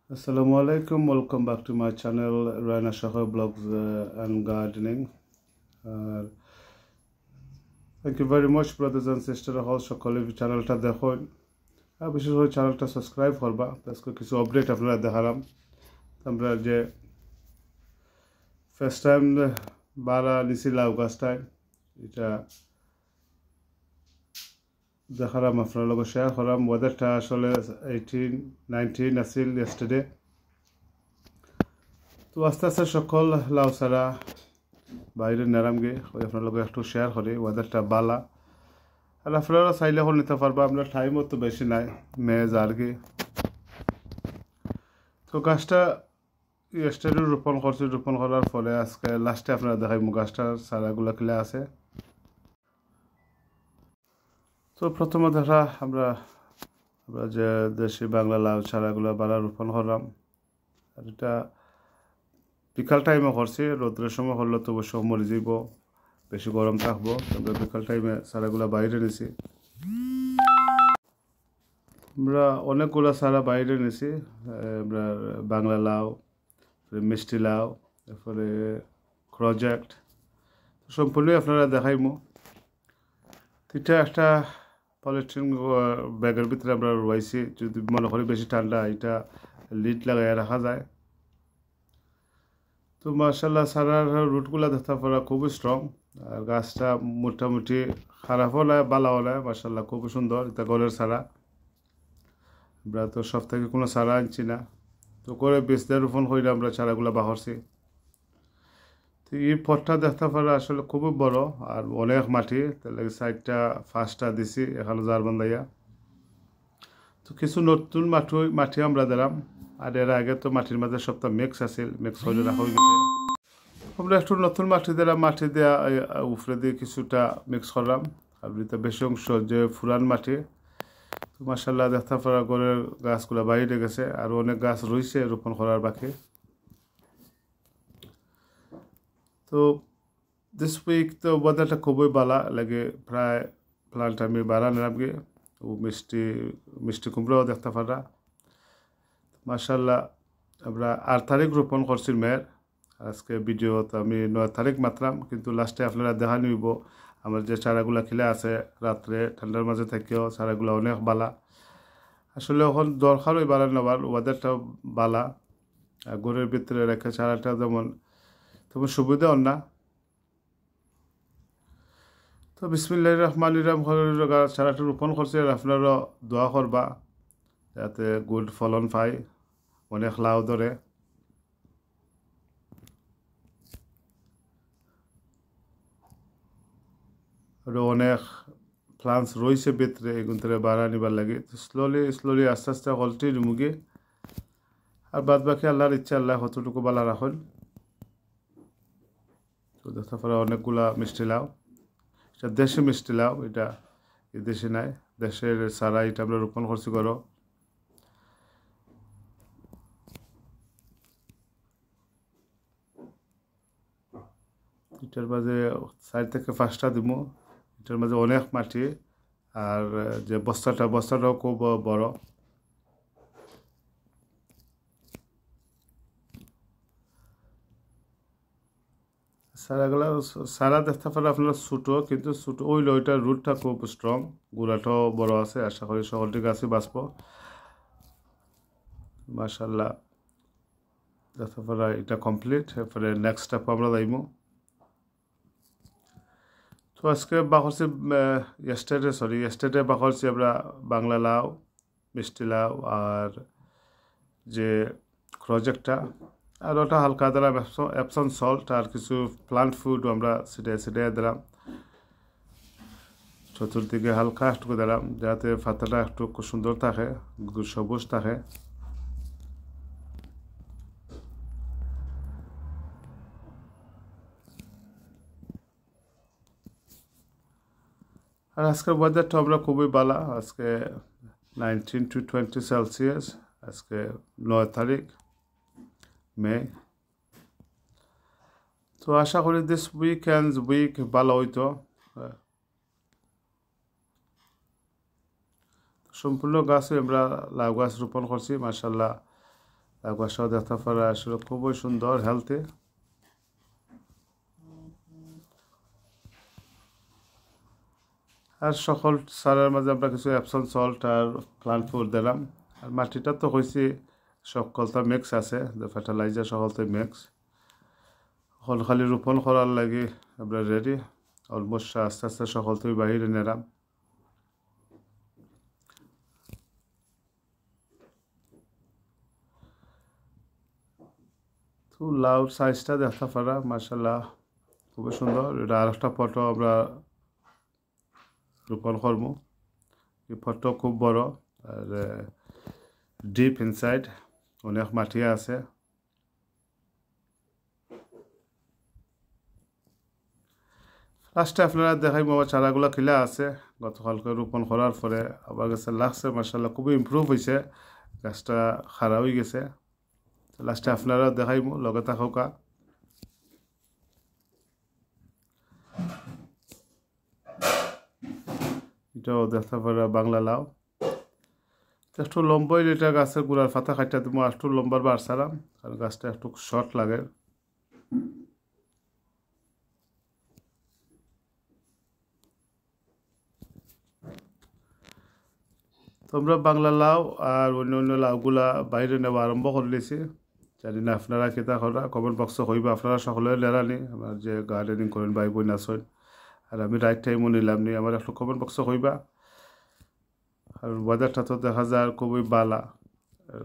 Assalamu alaikum, welcome back to my channel Raina Shahar Blogs and Gardening. Thank you very much brothers and sisters all সকলে চ্যানেলটা দেখুন আর বিশেষ করে চ্যানেলটা subscribe করবা আজকে কিছু আপডেট আপনারা দেখালাম আমরা যে ফার্স্ট টাইম বারা নিছিলাম গাছটায় এটা দেখালাম আপনার লগে শেয়ার করলাম ওয়েদারটা আসলে 18-19 আছিল yesterday তো আস্তে আস্তে সকল লাউ সারা বাইরে নারামগে ওই আপনার লগে একটু শেয়ার করি ওয়েদারটা বালা আর আপনারা চাইলে এখন নিতে পারবা আমরা টাইমও তো বেশি নাই মেয়ে যারগে তো গাছটা yesterday রোপণ করছি রোপণ করার ফলে আজকে লাস্টে আপনারা দেখাইমু গাছটার চারাগুলো কিলা আছে তো প্রথমে দেখা আমরা যে দেশি বাংলা লাউ চারাগুলো বারা রোপণ করলাম আর এটা বিকাল টাইমে করছি রোদ্রের সময় হলে তো অবশ্য মরে যাইব বেশি গরম থাকবো আমরা বিকাল টাইমে চারাগুলো বাইরে নিছি আমরা অনেকগুলো চারা বাইরে নিছি আমরা বাংলা লাউ মিষ্টি লাউ তারপরে প্রজেক্ট সম্পূর্ণই আপনারা দেখাইমু এটা একটা পলিথিন ব্যাগের ভিতরে আমরা রয়েছি যদি মনে করি বেশি ঠান্ডা এটা লিড লাগাইয়া রাখা যায় তো মাশাআল্লাহ সারার রুটগুলো দেখতে পারা খুবই স্ট্রং আর গাছটা মোটামুটি খারাপও নয় ভালোও নয় মাশাআল্লাহ খুব সুন্দর এটা ঘরের সারা আমরা তো সব থেকে কোনো সারা আনছি না তো করে বেশ দিয়ে রোপণ করে আমরা চারাগুলো বাহরছি তো এই পথটা দেখতে পারা আসলে খুবই বড় আর অনেক মাটি তাহলে সাইডটা ফার্স্টটা দিছি এখানে জারবান্দাইয়া তো কিছু নতুন মাটি আমরা দিলাম আর এর আগে তো মাটির মাঝে সবটা মিক্স আছিল মিক্স হয়ে রাখা হয়ে গেছে আমরা একটু নতুন মাটি দিলাম মাটি দেওয়া উপরে দিয়ে কিছুটা মিক্স করলাম আর এটা বেশি অংশ যে ফুরান মাটি তো মাশাআল্লাহ দেখতে পারা ঘরের গাছগুলো বাইরে গেছে আর অনেক গাছ রয়েছে রোপণ করার বাকি তো দিস উইক তো ওয়েদারটা খুবই ভালো লাগে প্রায় প্লান্ট আমি বাড়ানো নামগে ও মিষ্টি কুমড়াও দেখতে পারা মাশাআল্লাহ আমরা 8 তারিখ রোপণ করছি মেয়ের আজকে ভিডিওতে আমি 9 তারিখ মাত্রাম কিন্তু লাস্টে আপনারা দেখা নিব আমার যে চারাগুলা খিলা আছে রাত্রে ঠান্ডার মাঝে থেকেও চারাগুলা অনেক বালা আসলে এখন দরকার ওই বালা নেওয়ার ওয়েদারটা বালা আর ঘরের ভিতরে রেখে চারাটা যেমন তেমন সুবিধাও না তো বিসমিল্লাহির রহমানির রহিম চারাটা রোপণ করছে আর আপনারা দোয়া করবা যাতে গুড ফলন পায় অনেক লাউ ধরে আর অনেক প্লান্টস রয়েছে ভিতরে এগুলো বাড়া নিবার লাগে তো স্লোলি আস্তে আস্তে হলটি নিমুগে আর বাদ বাকি আল্লাহর ইচ্ছা আল্লাহ কতটুকু বালা রাখুন তো দেখতে পারা অনেকগুলা মিষ্টি লাউ এটা দেশি মিষ্টি লাউ এটা এই দেশে নাই দেশের সারা এটা আমরা রোপণ করছি করো এটার মাঝে 4 থেকে 5টা দিব এটার মাঝে অনেক মাটি আর যে বস্তাটাও খুব বড় সারা দেখতে পারে আপনারা ছোটো কিন্তু ছোটো ওইটার রুটটা খুব স্ট্রং গোড়াটাও বড় আছে আশা করি সকলটি গাছই বাঁচব মাশাআল্লাহ দেখতে পারা এটা কমপ্লিট এরপরে নেক্সট স্টেপ আমরা যাইমু তো আজকে বাকরছি yesterday বাকরছি আমরা বাংলা লাউ মিষ্টি লাউ আর যে প্রজেক্টটা আর ওটা হালকা দিলাম এপসন সল্ট আর কিছু প্লান্ট ফুড আমরা ছিটিয়ে দিলাম চতুর্দিকে হালকা একটু দিলাম যাতে পাতাটা একটু সুন্দর থাকে সবুজ থাকে আর আজকের ওয়েদারটা আমরা খুবই ভালো আজকে 19 to 20 সেলসিয়াস আজকে 9 তারিখ মে তো আশা করি দিস উইক ভালো হইতো সম্পূর্ণ গাছে আমরা লাউ গাছ রোপণ করছি মাশাআল্লাহ লাউ গাছটাও দেখতে পারা আসলে খুবই সুন্দর হেলথি। আর সকল সারের মাঝে আমরা কিছু এপসন সল্ট আর প্লান্ট ফুড দিলাম। আর মাটিটা তো হয়েছে সকলটা মিক্স আছে, ফার্টিলাইজার সকলতে মিক্স। এখন খালি রোপণ করার লাগে আমরা রেডি। অলমোস্ট আস্তে আস্তে সকলতে বাহিরে নিলাম। তো লাউর সাইজটা দেখতে পারা মাশাআল্লাহ খুবই সুন্দর। এটা আর একটা ফটো আমরা রোপণ করবো। এই ফটো খুব বড় আর ডিপ ইনসাইড, অনেক মাটি আছে। লাস্টে আপনারা দেখাই আমার চারাগুলো খিলা আছে গতকালকে রোপণ করার পরে। আমার কাছে লাগছে মাশাআল্লাহ খুবই ইমপ্রুভ হয়েছে, গাছটা খারাপ হয়ে গেছে। লাস্টে আপনারা দেখাইব, লগে থাকা। এটাও দেখতে পারা বাংলা লাউ। একটু লম্বাই এটা গাছের গোড়ার পাতা কাটতে দিব, একটু লম্বার বার ছাড়াম কারণ গাছটা একটু শর্ট লাগে। তোমরা বাংলা লাউ আর অন্য অন্য লাউগুলা বাইরে নেওয়া আরম্ভ করে দিয়েছি। জানি না আপনারা কেতা করা, কমেন্ট বক্সে কইবা। আপনারা সকলে লেরানি আমার যে গার্ডেনিং করেন ভাই বোন আছেন, আর আমি রাইট টাইমও নিলাম নি, আমার একটু কমেন্ট বক্সে কইবা। কারণ ওয়েদারটা তো দেখা যায় খুবই বালা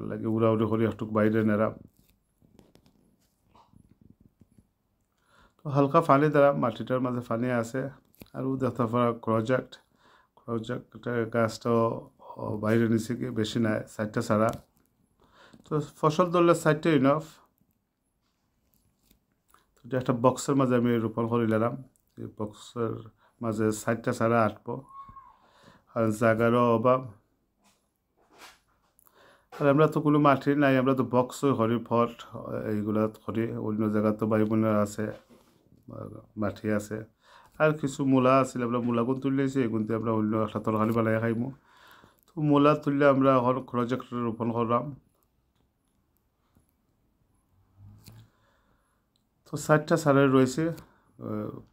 লাগে, উড়াউড়ি করে একটু বাইরে নেরাম। তো হালকা পানি দিলাম, মাটিটার মাঝে পানি আছে। আর দেখতে পারা প্রজেক্ট গাছটাও বাইরে নিচে কি বেশি নাই, 4টা ছাড়া। তো ফসল ধরলে 4টা ইনফ। তো একটা বক্সের মাঝে আমি রোপণ করে নিলাম। এই বক্সের মাঝে 4টা ছাড়া আটবো, আর জায়গারও অভাব। আর আমরা তো কোনো মাটি নাই, আমরা তো বক্সই করি, ফট এইগুলা করি। অন্য জায়গা তো ভাই বোনের আছে, মাটি আছে। আর কিছু মূলা আছিল, আমরা মূলাগুন তুলিয়েছি, এগুনতে আমরা অন্য একটা তরকারি বানাই খাইমু। তো মূলা তুললে আমরা এখন প্রজেক্ট রোপণ করলাম। তো 4টা সারের রয়েছে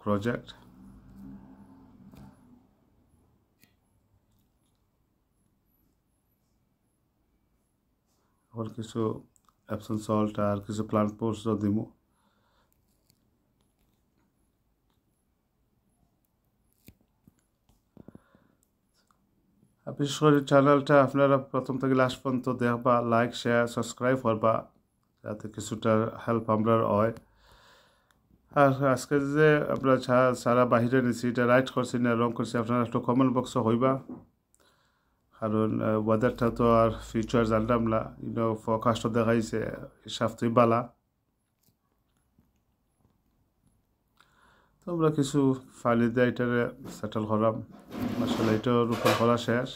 প্রজেক্ট। আর কিছু এপসন সল্ট আর কিছু প্লান্ট পোস্টও দিব। বিশেষ করে চ্যানেলটা আপনারা প্রথম থেকে লাস্ট পর্যন্ত দেখবা, লাইক শেয়ার সাবস্ক্রাইব করবা, যাতে কিছুটা হেল্প আমরা হয়। আর আজকে যে আমরা সারা বাহিরে নিছি, এটা রাইট করছি না রং করছি, আপনারা একটু কমেন্ট বক্সে হইবা। কারণ ওয়েদারটা তো আর ফিউচার জানলাম না, ফরকাস্টও দেখাইছে সপ্তাহে বালা। তো আমরা কিছু ফালি দিয়ে এটারে সেটেল করাম। আসলে এটাও রোপণ করা শেষ।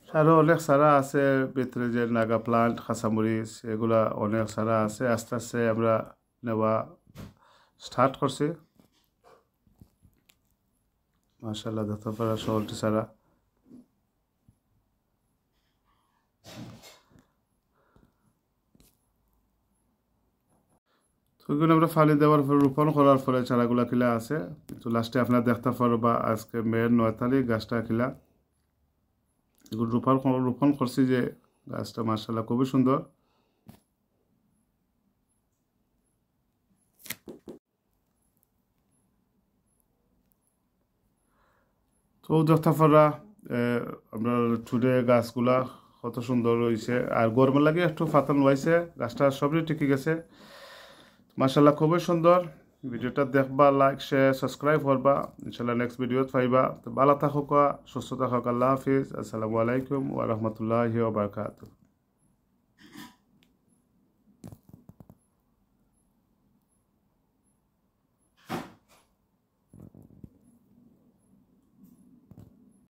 আরও অনেক সারা আছে ভিতরে, যে নাগা প্লান্ট, কাঁচামরিচ, এগুলা অনেক সারা আছে। আস্তে আস্তে আমরা নেওয়া স্টার্ট করছি। মাশাআল্লাহ দেখতে পারা সকলটি সারা। তো এগুলো আমরা ফালি দেওয়ার পর রোপণ করার ফলে চারাগুলা খিলা আছে। কিন্তু লাস্টে আপনারা দেখতে পারবা আজকে মেয়ের 9 তারিখ গাছটা খিলা। এগুলো রোপণ করছি যে গাছটা মাশাআল্লাহ খুবই সুন্দর। তো দেখতে পারা আমরা টুডে গাছগুলা কত সুন্দর হয়েছে। আর গরমের লাগে একটু ফাতান হয়েছে, গাছটা সবই টিকে গেছে মাশাআল্লাহ খুবই সুন্দর। ভিডিওটা দেখবা, লাইক শেয়ার সাবস্ক্রাইব করবা। ইনশাআল্লাহ নেক্সট ভিডিওত পাইবা। তো ভালো থাকুক, সুস্থ থাকুক। আল্লাহ হাফিজ। আসসালামু আলাইকুম ওয়া রাহমাতুল্লাহি ওয়া বারাকাতুহু।